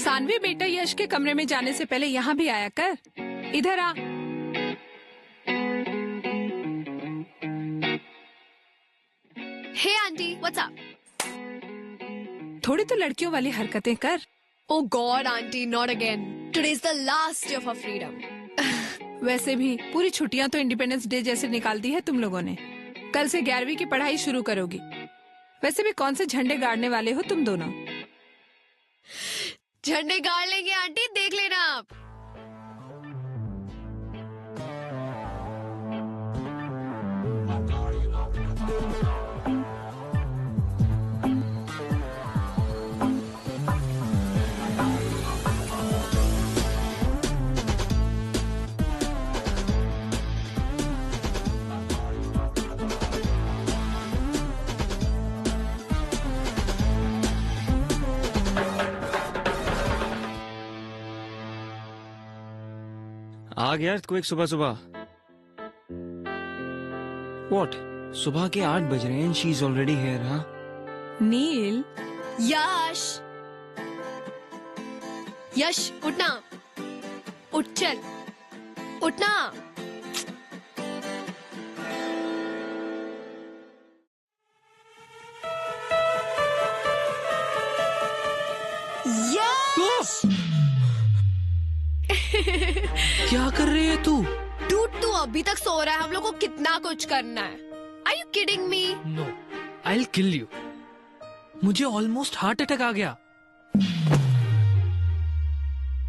सानवी बेटा, यश के कमरे में जाने से पहले यहाँ भी आया कर। इधर आ। हे आंटी, व्हाट्स अप? थोड़ी तो लड़कियों वाली हरकतें कर। Oh God, aunty, not again. Today is the last day of our freedom. वैसे भी पूरी छुट्टियां तो इंडिपेंडेंस डे जैसे निकाल दी है तुम लोगों ने। कल से 11वीं की पढ़ाई शुरू करोगी। वैसे भी कौन से झंडे गाड़ने वाले हो तुम दोनों? झंडे गाड़ लेंगे आंटी, देख लेना आप। आ गया तो एक सुबह सुबह। What? सुबह के 8 बज रहे हैं। She is already here. हाँ नील। यश, यश उठना, उठ चल, उठना। यश! क्या कर रही है तू? डूड, तू अभी तक सो रहा है। हम लोग को कितना कुछ करना है। Are you kidding me? नो, I'll kill you. मुझे ऑलमोस्ट हार्ट अटैक आ गया।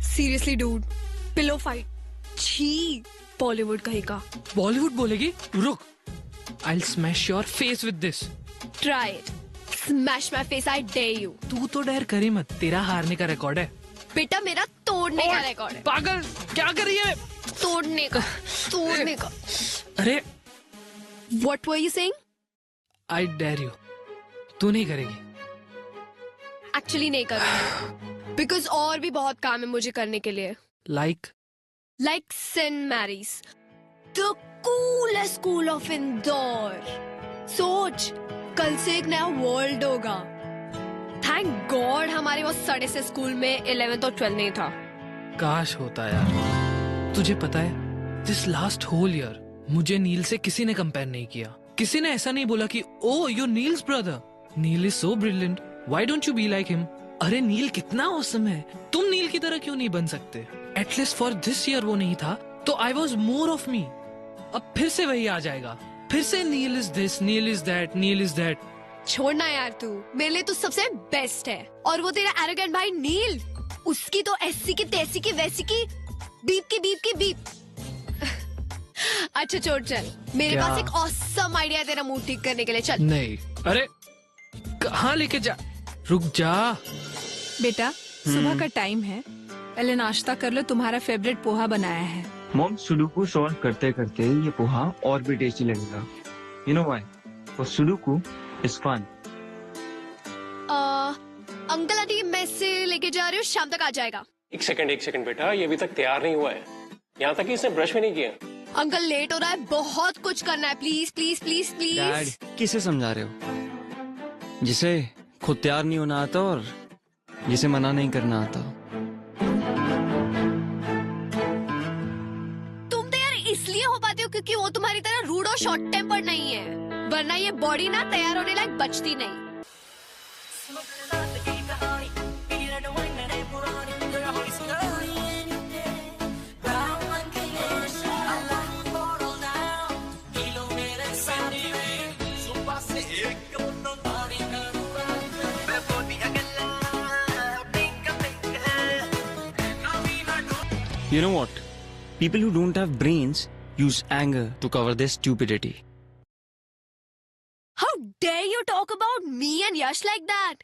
Seriously, dude. Pillow fight. छी, बॉलीवुड कहीं का। बॉलीवुड बोलेगी? रुक। I'll smash your face with this. Try it. Smash my face, I dare you. तू तो डर करी मत, तेरा हारने का रिकॉर्ड है। बेटा, मेरा तोड़ने का रिकॉर्ड है। पागल, क्या कर रही है? तोड़ने का, तोड़ने का। अरे, What were you saying? I dare you. तू नहीं करेगी। Actually नहीं करूँगी। Because और भी बहुत काम है मुझे करने के लिए। Like St. Mary's, the coolest school of Indore. सोच, कल से एक नया वर्ल्ड होगा। थैंक गॉड हमारे वो सड़े से स्कूल में 11th और 12th नहीं था। काश होता यार। तुझे पता है, दिस लास्ट होल ईयर मुझे नील से किसी ने कंपेयर नहीं किया। किसी ने ऐसा नहीं बोला कि oh you Neel's brother, Neel is so brilliant, why don't you be like him. अरे नील कितना ऑसम है, तुम नील की तरह क्यों नहीं बन सकते? एटलीस्ट फॉर दिस ईयर वो नहीं था तो I was more of me. अब फिर से वही आ जाएगा, फिर से Neel is this, Neel is that, Neel is that. छोड़ना यार, तू मेरे लिए तू सबसे बेस्ट है। और वो तेरा एरोगेंट भाई नील, उसकी तो ऐसी की तैसी की वैसी की बीप की बीप। अच्छा छोड़, चल मेरे क्या? पास एक ऑसम आइडिया है तेरा मूड ठीक करने के लिए। चल। नहीं, अरे कहाँ लेके जा, रुक जा। बेटा, सुबह का टाइम है, पहले नाश्ता कर लो। तुम्हारा फेवरेट पोहा बनाया है। मॉम, सुडोकू सॉल्व करते करते ये पोहा और भी टेस्टी लगेगा। You know why? For sudoku is fun. Uncle aunty मैं से लेके जा रही हूँ, शाम तक आ जाएगा। एक सेकंड बेटा, ये अभी तक तैयार नहीं हुआ है। यहाँ तक कि इसने ब्रश भी नहीं किया। अंकल लेट हो रहा है, बहुत कुछ करना है। Please please please dad, please. किसे समझा रहे हो? जिसे खुद तैयार नहीं होना आता और जिसे मना नहीं करना आता। तुम तो यार इसलिए हो पाते हो क्योंकि वो तुम्हारी तरह रूड और शॉर्ट टेम्पर नहीं है, वरना ये बॉडी ना तैयार होने लायक बचती नहीं। You know what? People who don't have brains use anger to cover their stupidity. How dare you talk about me and Yash like that?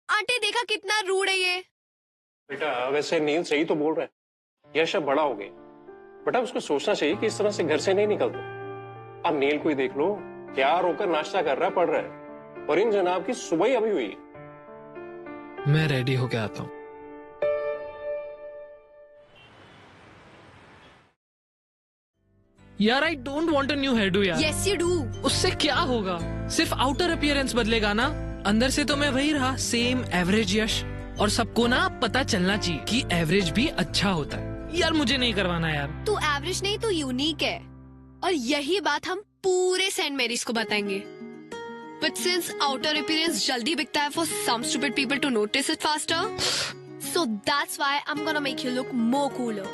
Aunty देखा कितना रूड है ये। बेटा वैसे नील सही तो बोल रहा है, यश अब बड़ा हो गया, बेटा उसको सोचना चाहिए कि इस तरह से घर से नहीं निकलते। अब नील को ही देख लो, तैयार होकर नाश्ता कर रहा है, पढ़ रहा है, और इन जनाब की सुबह ही अभी हुई है। मैं रेडी होके आता हूँ। यार I don't want a new hairdo यार। Yes you do. उससे क्या होगा? सिर्फ आउटर अपीयरेंस बदलेगा ना, अंदर से तो मैं वही रहा, सेम एवरेज यश। और सबको ना पता चलना चाहिए कि एवरेज भी अच्छा होता है। यार मुझे नहीं करवाना यार। तू एवरेज नहीं, तू यूनिक है, और यही बात हम पूरे सेंट मैरीज को बताएंगे। But since outer appearance जल्दी बिकता है for some stupid people to notice it faster, so that's why I'm gonna make you look more cooler.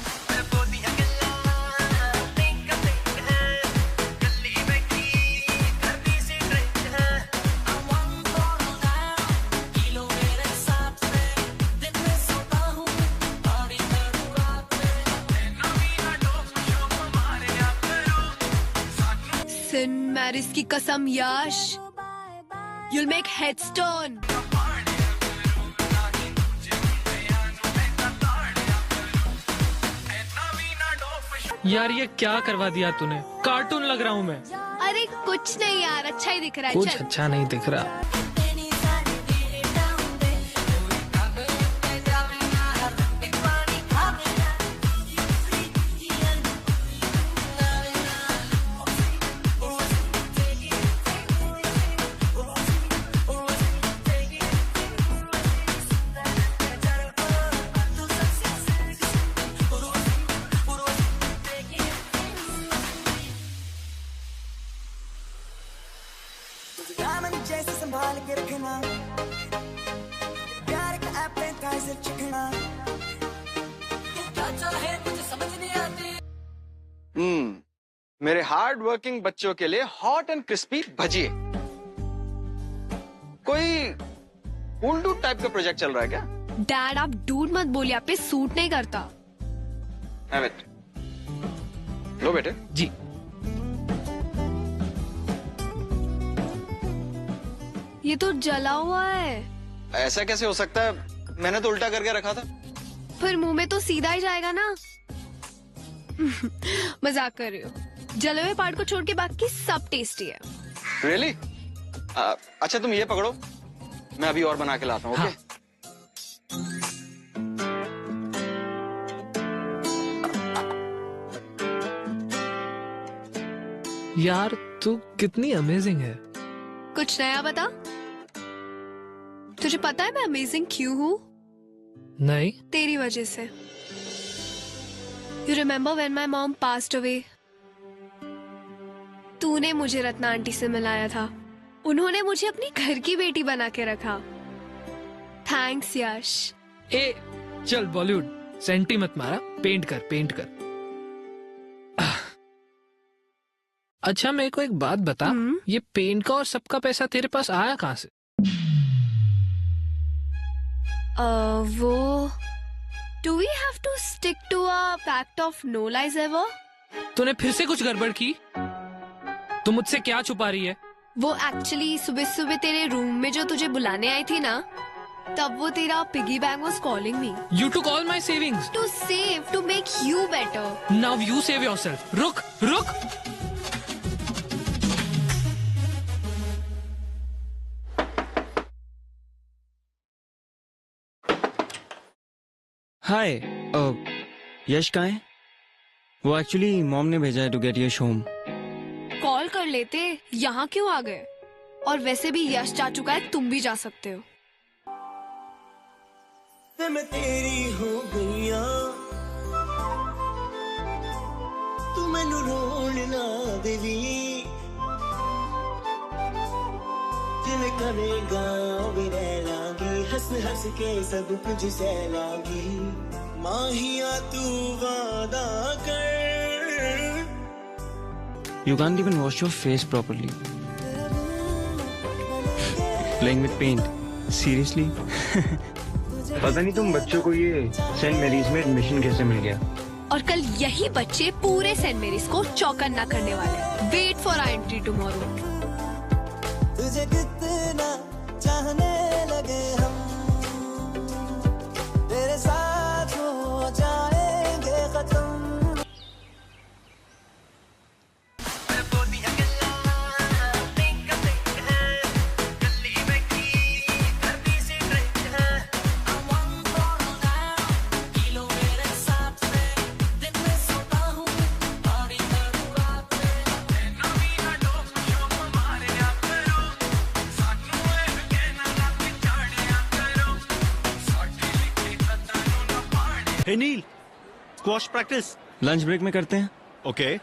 Saint Mary's की कसम यश, you'll make headstone. यार ये क्या करवा दिया तूने? कार्टून लग रहा हूँ मैं। अरे कुछ नहीं यार, अच्छा ही दिख रहा है। कुछ चल। अच्छा नहीं दिख रहा। जैसे संभाल के रखना, प्यार का एपेटाइजर चखना, क्या चाहे मुझे समझ नहीं आती। मेरे हार्ड वर्किंग बच्चों के लिए हॉट एंड क्रिस्पी भजिए। कोई उल्लू टाइप का प्रोजेक्ट चल रहा है क्या? डैड आप डूड मत बोलिए, आप पे सूट नहीं करता। Have it. लो बेटे। जी ये तो जला हुआ है। ऐसा कैसे हो सकता है? मैंने तो उल्टा करके रखा था। फिर मुंह में तो सीधा ही जाएगा ना। मजाक कर रही हो। जले हुए पार्ट को छोड़ के बाकी सब टेस्टी है। Really? अच्छा तुम ये पकड़ो, मैं अभी और बना के लाता हूँ। ओके? यार तू कितनी अमेजिंग है। कुछ नया बता। तुझे पता है मैं अमेजिंग क्यों हूँ? नहीं। तेरी वजह से। You remember when my mom passed away? तूने मुझे रत्ना आंटी से मिलाया था। उन्होंने मुझे अपनी घर की बेटी बना के रखा। थैंक्स यश। ए चल बॉलीवुड सेंटी मत मारा, पेंट कर पेंट कर। अच्छा मेरे को एक बात बता, ये पेंट का और सबका पैसा तेरे पास आया कहाँ से? वो Do we have to stick to a pact of no lies ever? तूने फिर से कुछ गड़बड़ की? तू मुझसे क्या छुपा रही है? वो एक्चुअली सुबह सुबह तेरे रूम में जो तुझे बुलाने आई थी ना, तब वो तेरा piggy bank was calling me. You took all my savings. To save, to make you better. Now you save yourself. रुक रुक। हाय, यश कहाँ है? वो एक्चुअली मॉम ने भेजा है to get Yash home. Call कर लेते, यहाँ क्यों आ गए? और वैसे भी यश जा चुका है, तुम भी जा सकते हो। मैं तेरी हो गईया, तू मैनू रोन ना देवी, जिल करेगा भी रह लागी, हंस हंस के सब कुछ सह लागी, माहिया तू वादा कर। You can't even wash your face properly. Playing with paint. Seriously? पता नहीं तुम बच्चों को ये सेंट मैरीज में एडमिशन कैसे मिल गया? और कल यही बच्चे पूरे सेंट मैरीज को चौकन्ना करने वाले हैं। Wait for our entry tomorrow. तुझे कितना चाहने लगे हम, तेरे साथ हो जाएंगे खत्म। हे नील, स्क्वॉश प्रैक्टिस लंच ब्रेक में करते हैं। ओके।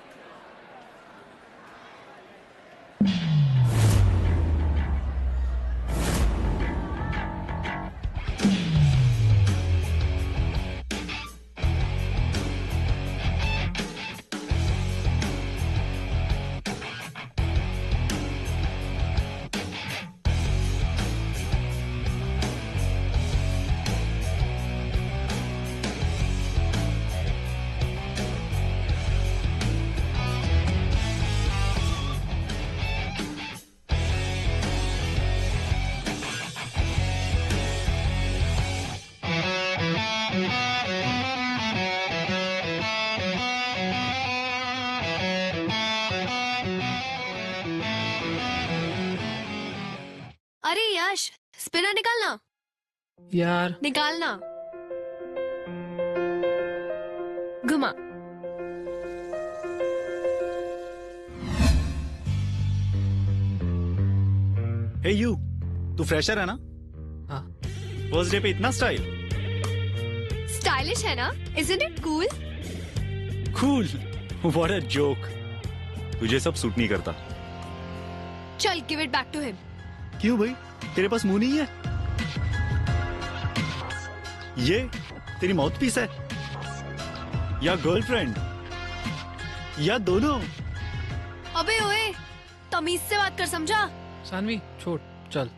अरे यश, स्पिनर निकालना। यार निकालना। घुमा। हे यू, तू फ्रेशर है ना? हाँ। फर्स्ट डे पे इतना स्टाइल। स्टाइलिश है ना? Isn't it cool? Cool, what a joke. तुझे सब सूट नहीं करता। चल, give it back to him. क्यों भाई, तेरे पास मुंह नहीं है? ये तेरी माउथ पीस है या गर्लफ्रेंड या दोनों? अबे ओए, तमीज से बात कर, समझा? सानवी छोड़, चल।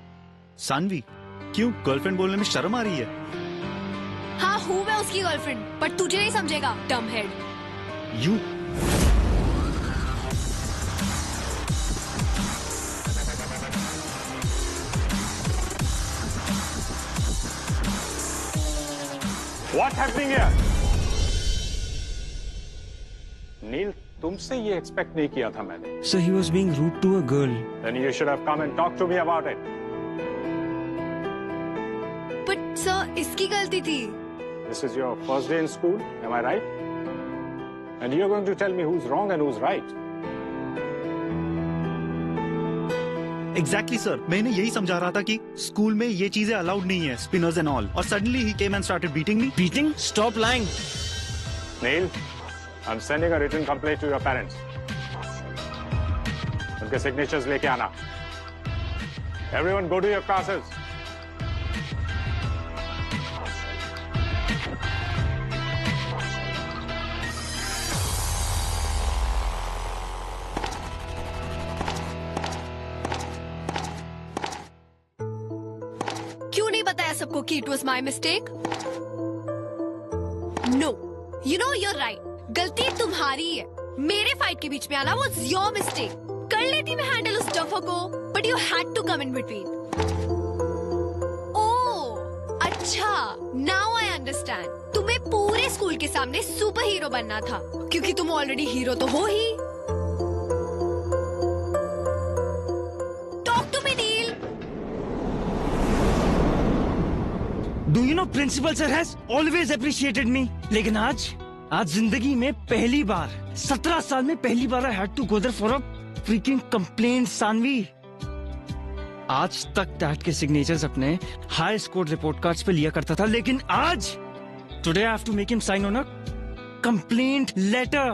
सानवी, क्यों गर्लफ्रेंड बोलने में शर्म आ रही है? हाँ, हूँ मैं उसकी गर्लफ्रेंड, पर तुझे नहीं समझेगा, डम head. You What's happening here? नील, तुमसे ये एक्सपेक्ट नहीं किया था मैंने। So he was being rude to a girl. Then you should have come and talked to me about it. But sir, इसकी गलती थी। This is your first day in school, am I right? And you're going to tell me who's wrong and who's right. Exactly sir, मैंने यही समझा रहा था कि school में ये चीजें अलाउड नहीं है, स्पिनर्स एंड ऑल, और suddenly he came and started beating me. Beating? Stop lying. Neil, I'm sending a written complaint to your parents. उनके signatures लेके आना। Everyone go to your classes. क्यों नहीं बताया सबको कि it was my mistake? No, you know you're right, गलती तुम्हारी है। मेरे फाइट के बीच में आना वॉज योर मिस्टेक। कर लेती मैं हैंडल उस डफर को, but you had to come in between. Oh अच्छा, नाउ आई अंडरस्टैंड। तुम्हें पूरे स्कूल के सामने सुपर हीरो बनना था, क्योंकि तुम ऑलरेडी हीरो तो हो ही। Talk to me Neel. Do you know principal sir has always appreciated me? लेकिन आज जिंदगी में पहली बार 17 साल में पहली बार I had to go there for a freaking complaint, Saanvi. आज तक डैड के सिग्नेचर्स अपने हाई स्कोर रिपोर्ट कार्ड्स पे लिया करता था, लेकिन आज today I have to make him sign on a complaint letter.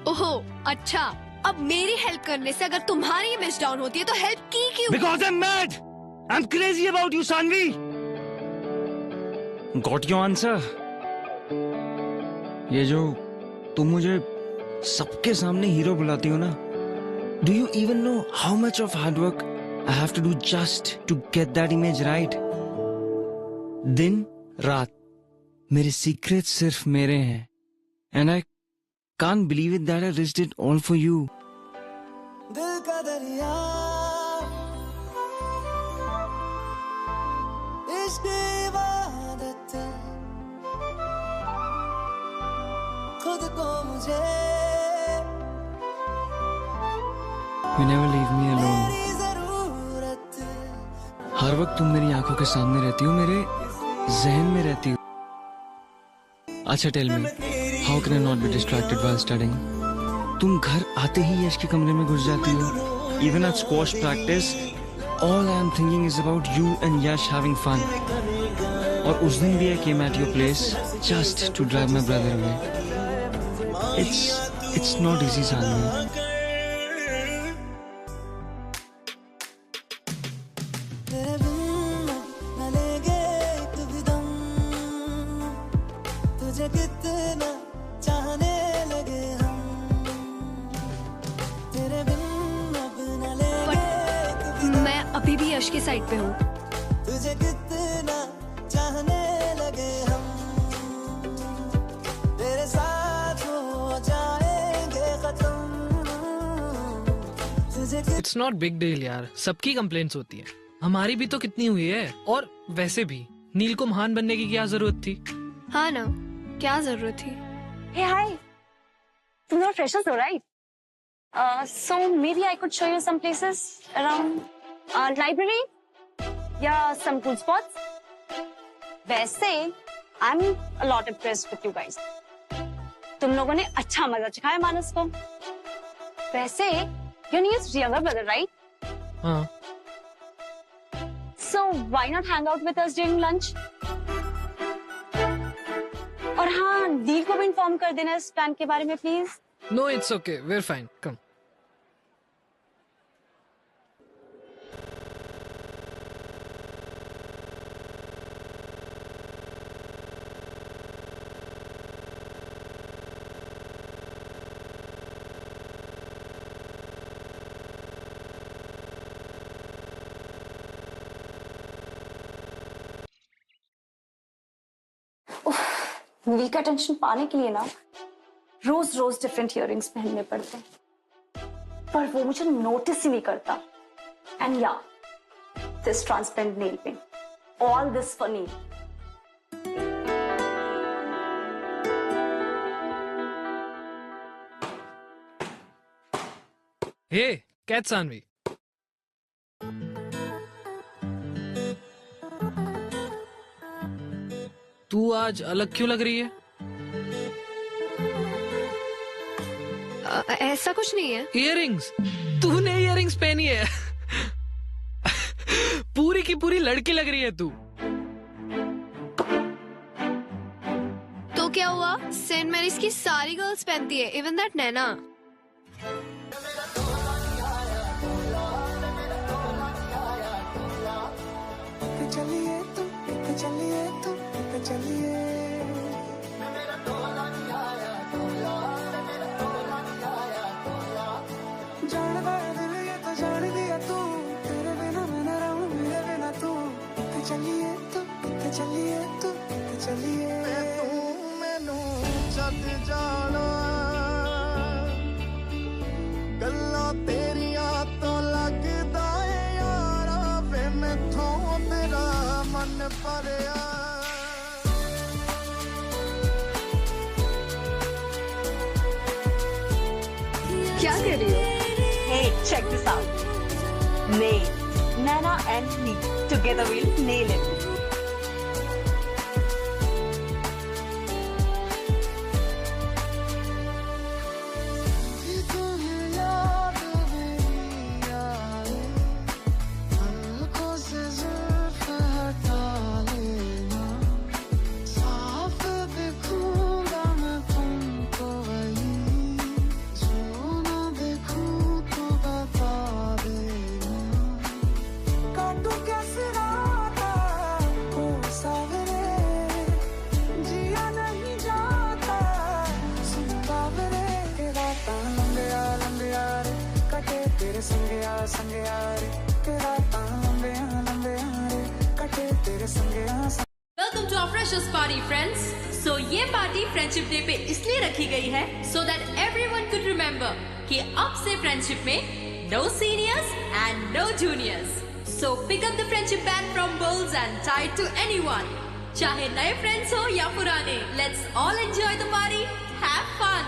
ओहो अच्छा, अब मेरी हेल्प करने से अगर तुम्हारी इमेज डाउन होती है तो हेल्प की क्यों? Because I'm mad. I'm crazy about you, Saanvi. Got your answer? ये जो तुम मुझे सबके सामने हीरो बुलाती हो ना, do you even know how much of hard work I have to do just to get that image right? दिन रात मेरे सीक्रेट सिर्फ मेरे हैं, and I can't believe it that I risked it all for you. दिल का दरिया इश्क इबादत खुद को मुझे You never leave me alone. तेरी जरूरत हर वक्त तुम मेरी आंखों के सामने रहती हो, मेरे जहन में रहती हो. अच्छा tell me, how can I not be distracted while studying? तुम घर आते ही यश के कमरे में घुस जाती हो. Even at squash practice all I am thinking is about you and Yash having fun. और उस दिन भी I came at your place just to drive my brother away. It's not easy Sanvi. तेरे बिन न लेंगे एक भी दम तुझे कितना चाहने लगे हम तेरे बिन अब न लेंगे एक भी दम मैं अभी भी यश के साइड पे हूँ. तुझे कितना चाहने लगे हम तेरे साथ हो जाएंगे खत्म तुझे इट्स नॉट बिग डील यार, सबकी कंप्लेंट्स होती है, हमारी भी तो कितनी हुई है. और वैसे भी नील को महान बनने की क्या जरूरत थी? हाँ ना, क्या जरूरत थी? Hey, hi. You're freshers, though, right? So maybe I could show you some places around library, yeah, some cool spots. वैसे, I'm a lot impressed with you guys. तुम लोगों ने अच्छा मजा चखाया मानस को. वैसे, you need his younger brother, right? हाँ. So why not hang out with us during lunch? और हाँ, नील को भी इन्फॉर्म कर देना इस प्लान के बारे में please. No, it's okay. We're fine. Come. नील का टेंशन पाने के लिए ना रोज रोज डिफरेंट इयररिंग्स पहनने पड़ते हैं, पर वो मुझे नोटिस ही नहीं करता. एंड या this transparent nail paint, all this for Neel. Hey, catch Sanvi. तू आज अलग क्यों लग रही है? ऐसा कुछ नहीं है. इयररिंग्स, तूने इयररिंग्स पहनी है. पूरी की पूरी लड़की लग रही है तू. तो क्या हुआ, सेंट मैरीज की सारी गर्ल्स पहनती है, इवन दैट नैना. चलिए तुम चलिए जान गया दिल ये तो जान दिया तू तेरे बिना मैं न रहूं मेरे बिना तू चलिए तू मैनू जद जाना गल्लां तेरियां तो लगदा है यारा वे मैथों तेरा मन भरिया. क्या कर रही हो? Hey, check this out. Nail. Nana and me together we'll nail it. Welcome to our freshers party friends. So ये पार्टी फ्रेंडशिप डे पे इसलिए रखी गई है so that everyone could remember कि अब से फ्रेंडशिप में no seniors and no juniors. So pick up the friendship band from Bowls and tie it to anyone. चाहे नए friends हो या पुराने, let's all enjoy the party. Have fun.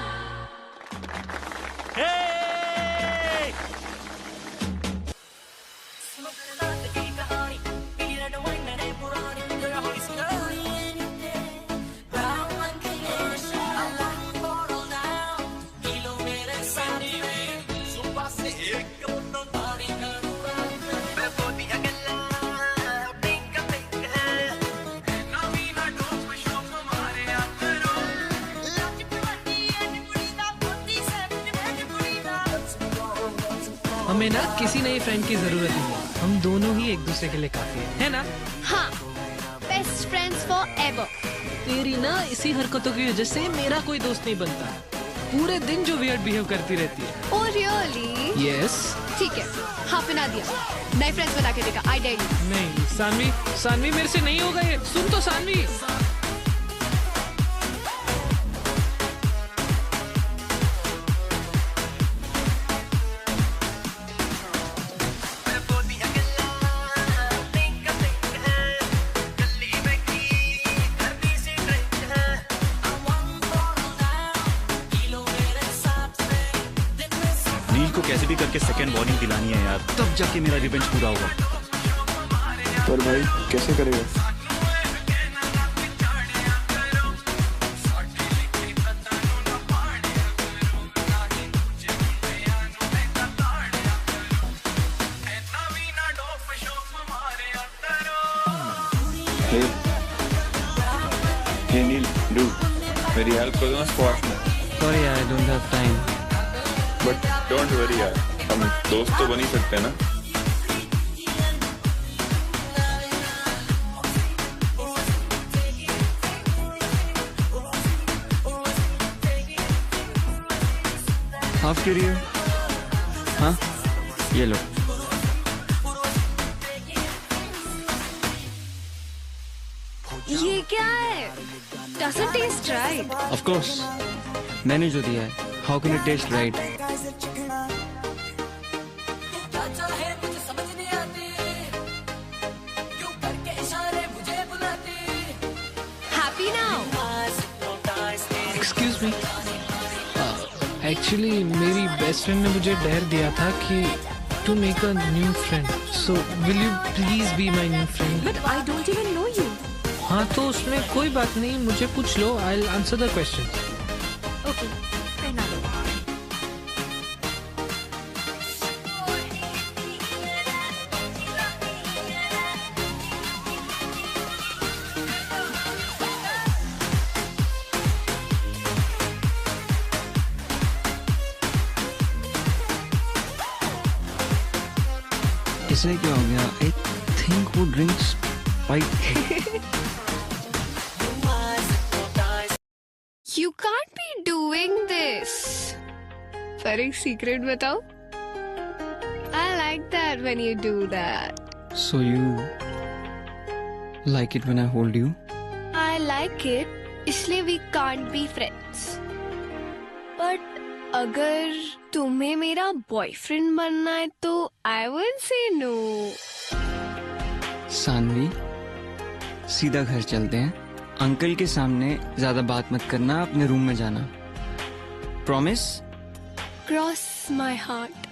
हमें ना किसी नए फ्रेंड की जरूरत नहीं है, हम दोनों ही एक दूसरे के लिए काफी है ना? हाँ, बेस्ट फ्रेंड्स फॉर एवर। तेरी ना इसी हरकतों की वजह से मेरा कोई दोस्त नहीं बनता। पूरे दिन जो वियर्ड बिहेव करती रहती है। Oh really? यस। ठीक है, हाँ बना दिया। नए फ्रेंड्स बना के देखा, आई डेयर यू। नहीं सानवी, सानवी मेरे से नहीं होगा ये। सुन तो सानवी। नील को कैसे भी करके सेकंड वार्निंग दिलानी है यार, तब जाके मेरा रिवेंज पूरा होगा। पर भाई कैसे करेगा? Hey Neil, dude, मेरी हेल्प कर दो ना स्क्वाश में। Sorry, I don't have time. But don't worry यार, हम दोस्त तो बन ही सकते हैं ना। हाफ के लिए? हाँ, ये लो। ये क्या है? Doesn't taste right. Of course, मैंने जो दिया है। How can it taste right? Happy now? Excuse me. Actually मेरी बेस्ट फ्रेंड ने मुझे डेयर दिया था कि to make a new friend, so will you please be my new friend? But I don't even know you. हाँ तो उसमें कोई बात नहीं, मुझे पूछ लो, I will answer the question. Okay, पहना लो। इसे क्या हो गया? I think वो drinks spiked. You can't be doing this. पर एक सीक्रेट बताओ? I like that when you do that. So you like it when I hold you? I like it, इसलिए we can't be friends. But अगर तुम्हें मेरा boyfriend बनना है तो I will say no. Saanvi, सीधा घर चलते हैं। अंकल के सामने ज्यादा बात मत करना, अपने रूम में जाना। प्रॉमिस? Cross my heart.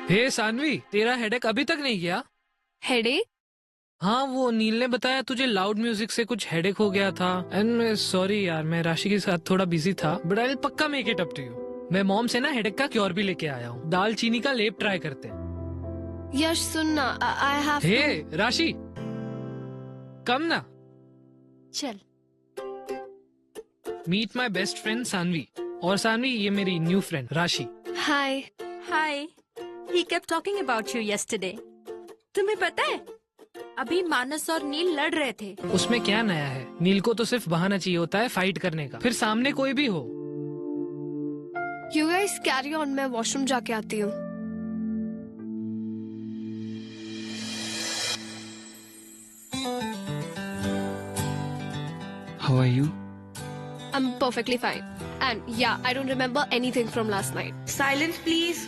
हे सानवी, तेरा हेडेक अभी तक नहीं गया? Headache? हाँ, वो नील ने बताया तुझे लाउड म्यूजिक से कुछ हेडेक हो गया था। एंड सॉरी यार, मैं राशि के साथ थोड़ा बिजी था, बट आई विल पक्का make it up to you. मैं मॉम से ना हेडेक का क्योर भी लेके आया हूँ। दाल चीनी का लेप ट्राई करते हैं। यश सुनना, I have to. हे राशि, कम ना। चल। Meet my best friend Sanvi. और सानवी, ये मेरी new friend Rashi. Hi. Hi. He kept talking about you yesterday. तुम्हें पता है, अभी मानस और नील लड़ रहे थे। उसमें क्या नया है? नील को तो सिर्फ बहाना चाहिए होता है फाइट करने का, फिर सामने कोई भी हो। You guys carry on, मैं वॉशरूम जाके आती हूँ। How are you? I'm perfectly fine. And yeah, I don't remember anything from last night. Silence please.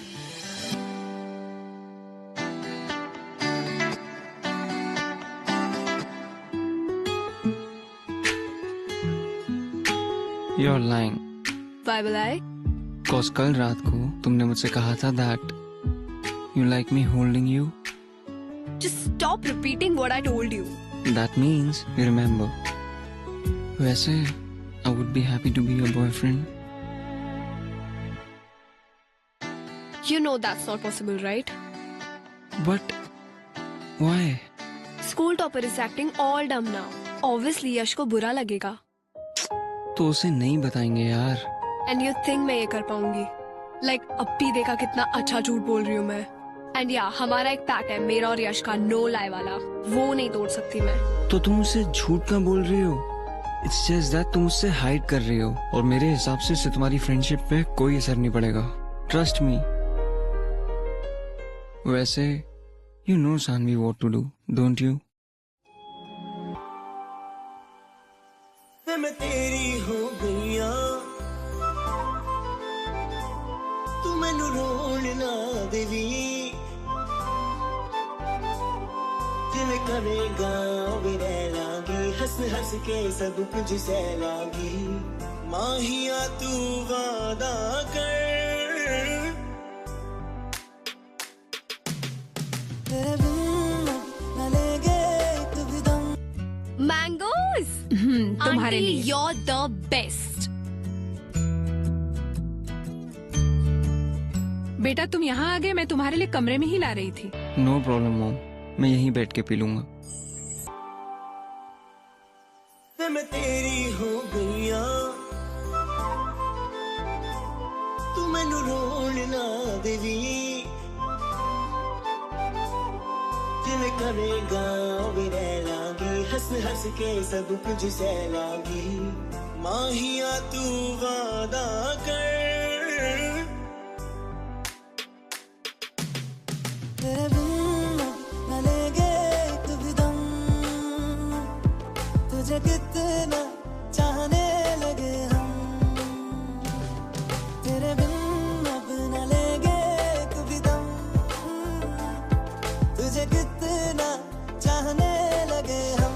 You're lying. Why will I? Cause कल रात को तुमने मुझसे कहा था that you like me holding you. Just stop repeating what I told you. That means you remember. वैसे I would be happy to be your boyfriend. You know that's not possible, right? But why? School topper is acting all dumb now. Obviously यश को बुरा लगेगा. तो उसे नहीं बताएंगे यार. And you think मैं ये कर पाऊंगी? Like अब भी देखा कितना अच्छा झूठ बोल रही हूँ मैं. And yeah, हमारा एक पैक्ट है मेरा और यश का no lie वाला. वो नहीं तोड़ सकती मैं. तो तुम मुझसे झूठ क्यों बोल रही हो? It's just that तुम मुझसे हाइड कर रही हो और मेरे हिसाब से इससे तुम्हारी फ्रेंडशिप पे कोई असर नहीं पड़ेगा. Trust me. वैसे you know Sanvi what to do, don't you? मैं तेरी हो गईया तू मैनू रोण ना देवी जिवें करेगा वे रह लांगी हंस हंस के सब कुछ सह लांगी माहिया तू वादा कर तेरे बिन न लेगे एक भी दम Mangoes. तुम्हारे Auntie, लिए. you're the best. बेटा तुम यहाँ आ गए, मैं तुम्हारे लिए कमरे में ही ला रही थी. No problem mom. मैं यहीं बैठ के पी लूंगा. मैं तेरी हो गईया तू मैनू रोण ना देवी जिवें करेगा वे रह लांगी हंस हंस के सब कुछ सह लांगी माहिया तू वादा कर तेरे बिन न लेगे एक भी दम तुझे कितना चाहने लगे हम तेरे बिन अब न लेगे एक भी दम तुझे कितना चाहने लगे हम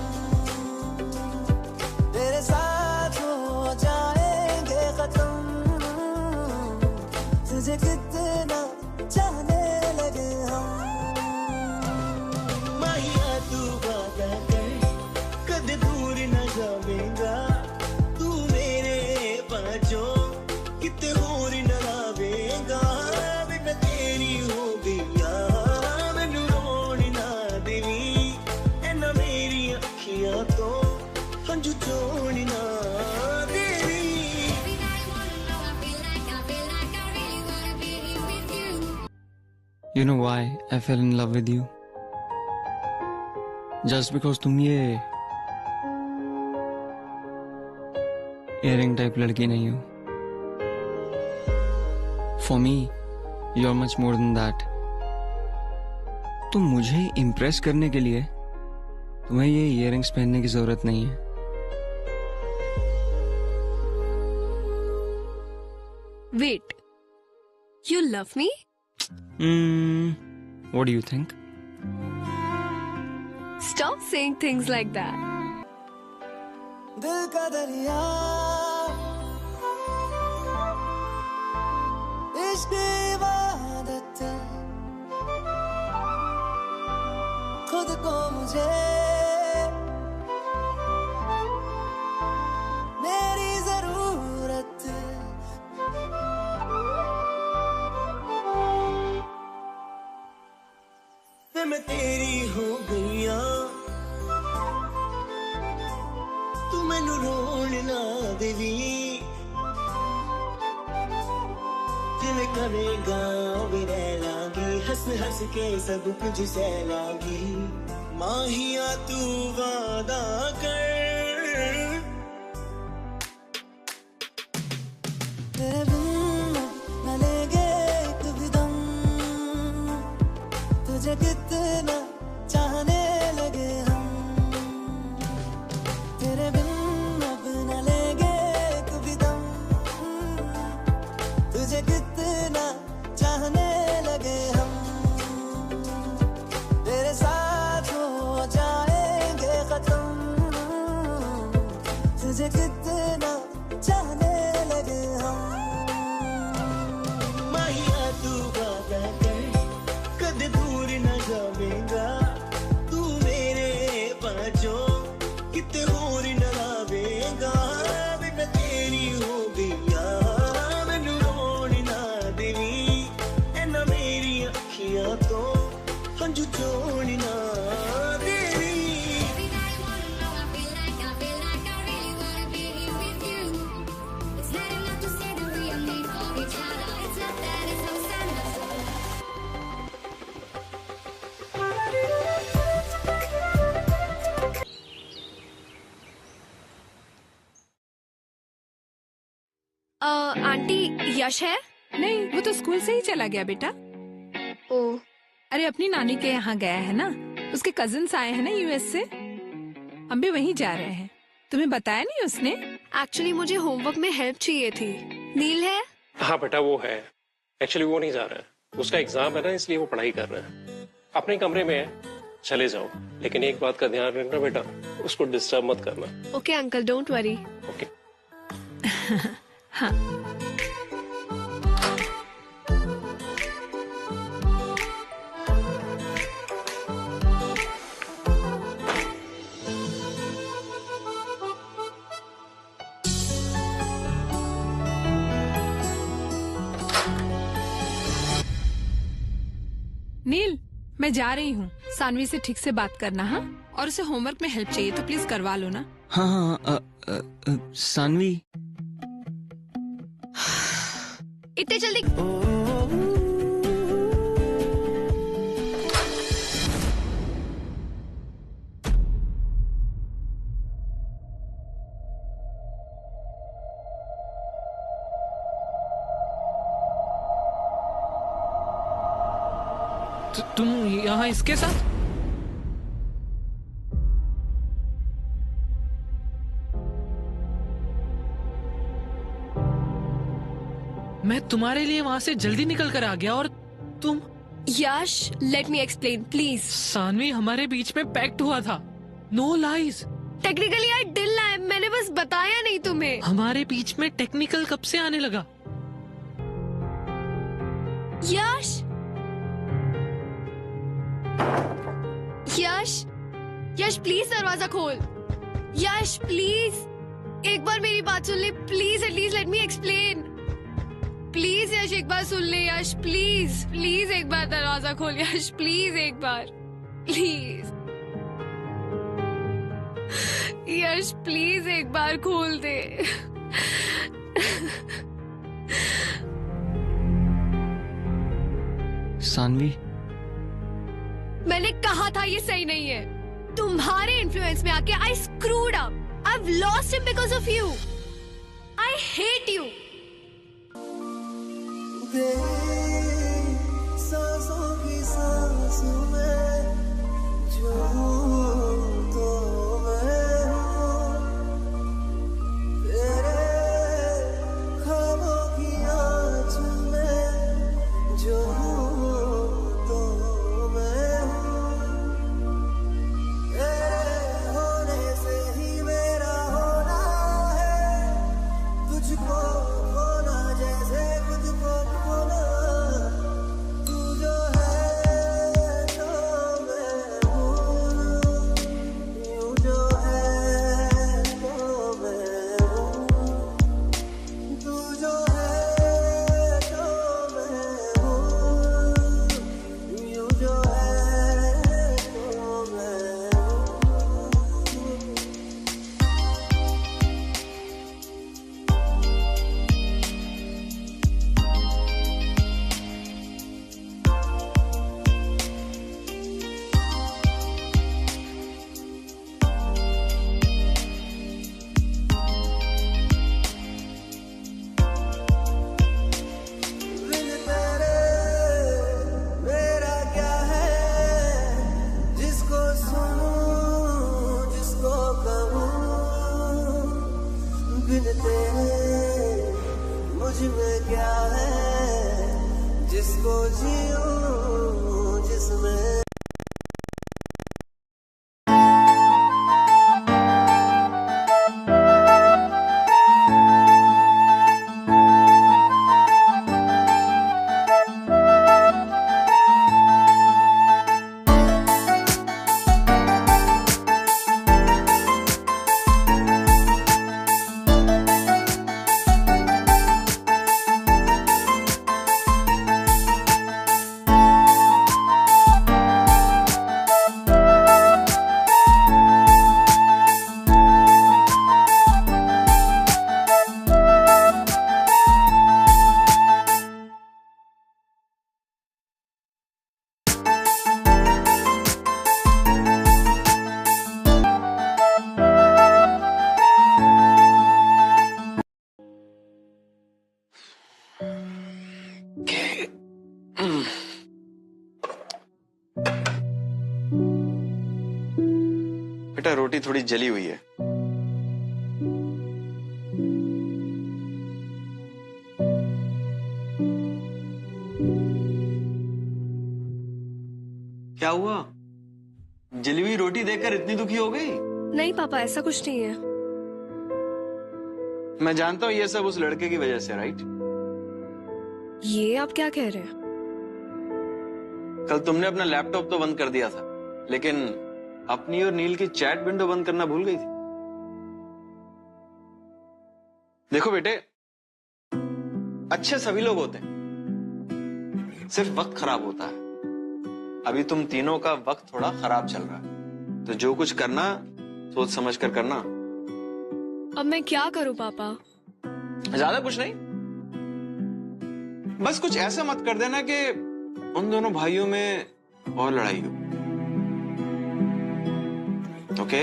तेरे साथ हो जाएंगे खत्म तुझे कितना चाहने लगे हम माहिया तू वादा कर कद दूर न जावेगा तू मेरे पाँचों किते होर न लावेगा मैं तेरी हो गईया मैनू रोण ना देवी ऐना मेरी अखियां तो हंझू चोण ना देवी You know why I fell in love with you? Just because तुम ये earring type लड़की नहीं हो. For me, you're much more than that. तो मुझे इम्प्रेस करने के लिए तुम्हें ये इयररिंग्स पहनने की जरूरत नहीं है. Wait. You love me? What do you think? Stop saying things like that. दिल का दरिया इश्क इबादत खुद को मुझे मेरी जरूरत मैं तेरी हो गईया तू मैनू रोण ना देवी जिवें करेगा वे रह लांगी हंस हंस के सब कुछ सह लांगी माहिया तू वादा कर तेरे बिन न लेगे एक भी दम तुझे कितना चाहने लगे हम तेरे बिन अब न लेगे एक भी दम तुझे कितना चाहने लगे हम तेरे साथ हो जाएंगे खत्म तुझे कितना चाहने मेरी अखियां तो हंजू छोड़ना देवी आंटी यश है? नहीं, वो तो स्कूल से ही चला गया बेटा। ओ, अरे अपनी नानी के यहाँ गया है ना, उसके कजिन्स आए हैं ना यूएस से, हम भी वहीं जा रहे हैं। तुम्हें बताया नहीं उसने? एक्चुअली मुझे होमवर्क में हेल्प चाहिए थी। नील है? हाँ बेटा वो है, एक्चुअली वो नहीं जा रहा है, उसका एग्जाम है ना, इसलिए वो पढ़ाई कर रहा है। अपने कमरे में है, चले जाओ, लेकिन एक बात का ध्यान रखना बेटा, उसको डिस्टर्ब मत करना। Okay uncle, don't worry. Okay. हाँ। नील, मैं जा रही हूँ, सानवी से ठीक से बात करना। हाँ, और उसे होमवर्क में हेल्प चाहिए तो प्लीज करवा लो ना। हाँ हाँ सानवी, इतने जल्दी तुम यहाँ इसके साथ? मैं तुम्हारे लिए वहां से जल्दी निकल कर आ गया और तुम? Yash, let me explain please. Sanvi, हमारे बीच में पैक्ट हुआ था, no lies. Technically I did lie, मैंने बस बताया नहीं तुम्हें। हमारे बीच में टेक्निकल कब से आने लगा? यश, यश, यश प्लीज दरवाजा खोल। यश प्लीज, एक बार मेरी बात सुन ले please, at least let me explain. Please Yash, एक बार सुन ले यश, प्लीज प्लीज एक बार दरवाजा खोल यश, प्लीज एक बार, प्लीज यश, प्लीज एक बार खोल दे। सानवी, मैंने कहा था ये सही नहीं है। तुम्हारे इन्फ्लुएंस में आके I screwed up. I have lost him because of you. I hate you. सांसों की सांस में जो तो मैं हूँ, तेरे ख्वाबों की आँच में जो तो मैं हूँ, तेरे होने से ही मेरा होना है, तुझको खोना जैसे खुद को खोना। बेटा रोटी थोड़ी जली हुई है। क्या हुआ? जली हुई रोटी देखकर इतनी दुखी हो गई? नहीं पापा, ऐसा कुछ नहीं है। मैं जानता हूं ये सब उस लड़के की वजह से, राइट? ये आप क्या कह रहे हैं? कल तुमने अपना लैपटॉप तो बंद कर दिया था, लेकिन अपनी और नील की चैट विंडो बंद करना भूल गई थी। देखो बेटे, अच्छे सभी लोग होते हैं, सिर्फ वक्त खराब होता है। अभी तुम तीनों का वक्त थोड़ा खराब चल रहा है, तो जो कुछ करना सोच समझ कर करना। अब मैं क्या करूं पापा? ज्यादा कुछ नहीं, बस कुछ ऐसा मत कर देना कि उन दोनों भाइयों में और लड़ाई हो। ओके?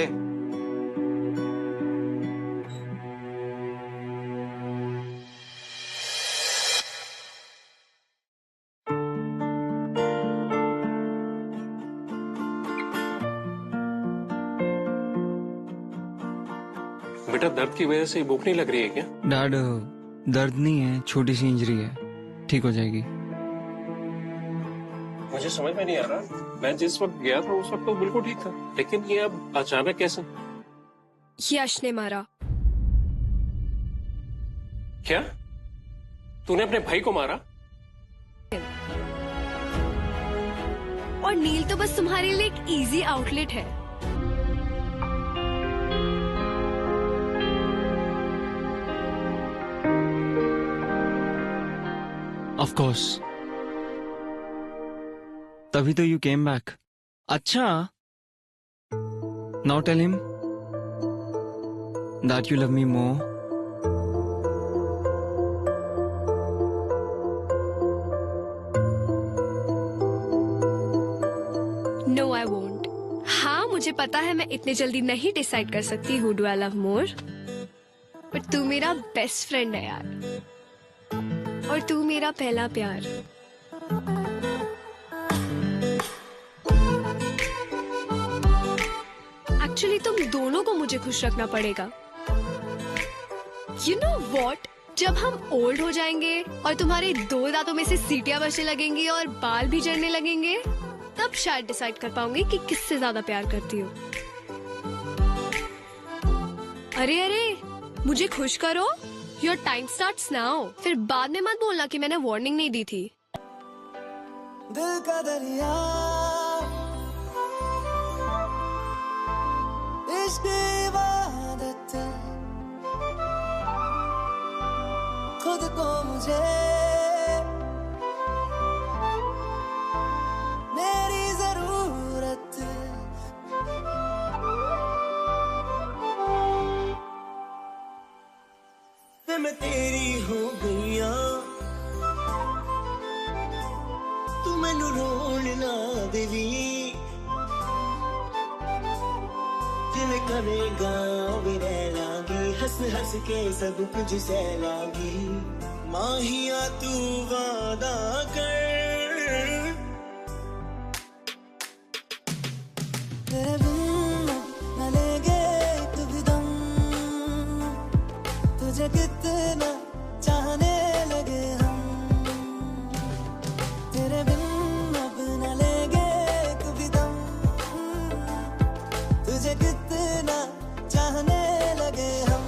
बेटा दर्द की वजह से भूख नहीं लग रही है क्या? डैड, दर्द नहीं है, छोटी सी इंजरी है, ठीक हो जाएगी। मुझे समझ में नहीं आ रहा, मैं जिस वक्त गया था उस वक्त तो बिल्कुल ठीक था, लेकिन ये अब अचानक कैसे? यश ने मारा। क्या? तूने अपने भाई को मारा? और नील तो बस तुम्हारे लिए एक इजी आउटलेट है। ऑफ कोर्स, तभी तो यू केम बैक। अच्छा, now tell him that you love me more. No I won't. हाँ मुझे पता है मैं इतने जल्दी नहीं डिसाइड कर सकती who do I love more, पर तू मेरा बेस्ट फ्रेंड है यार, और तू मेरा पहला प्यार। एक्चुअली तुम दोनों को मुझे खुश रखना पड़ेगा। यू नो वॉट, जब हम ओल्ड हो जाएंगे और तुम्हारे 2 दांतों में से सीटियां बचने लगेंगी और बाल भी झड़ने लगेंगे, तब शायद डिसाइड कर पाऊंगी कि किससे ज्यादा प्यार करती हो। अरे अरे, मुझे खुश करो। Your time starts now. फिर बाद में मत बोलना कि मैंने वार्निंग नहीं दी थी। दिल का दरिया, इश्क इबादत, खुद को मुझे मेरी जरूरत, मैं तेरी हो गईया, तू मैनू रोण ना देवी, जिवें करेगा वे रह लागी, हंस हंस के सब कुछ सह लागी, माहिया तू वादा कर, तेरे बिन न लेंगे एक भी दम, तुझे कितना चाहने लगे हम, तेरे बिन अब न लेंगे एक भी दम, तुझे कितना चाहने लगे हम,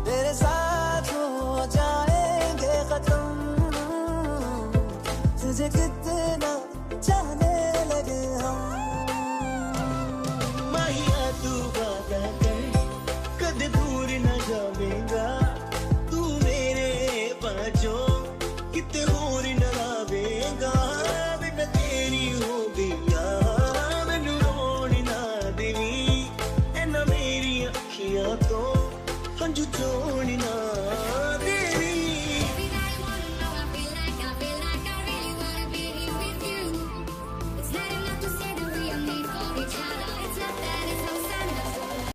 तेरे साथ हो जाएंगे खत्म, तुझे कितना चाहने लगे हम, माहिया तू वादा कर, कद दूर न जावेगा, तू मेरे पाँचों किते होर न लावेगा, मैं तेरी हो गईया, मैनू रोण ना देवी, ऐना मेरी अखियां तो हंझू चोण ना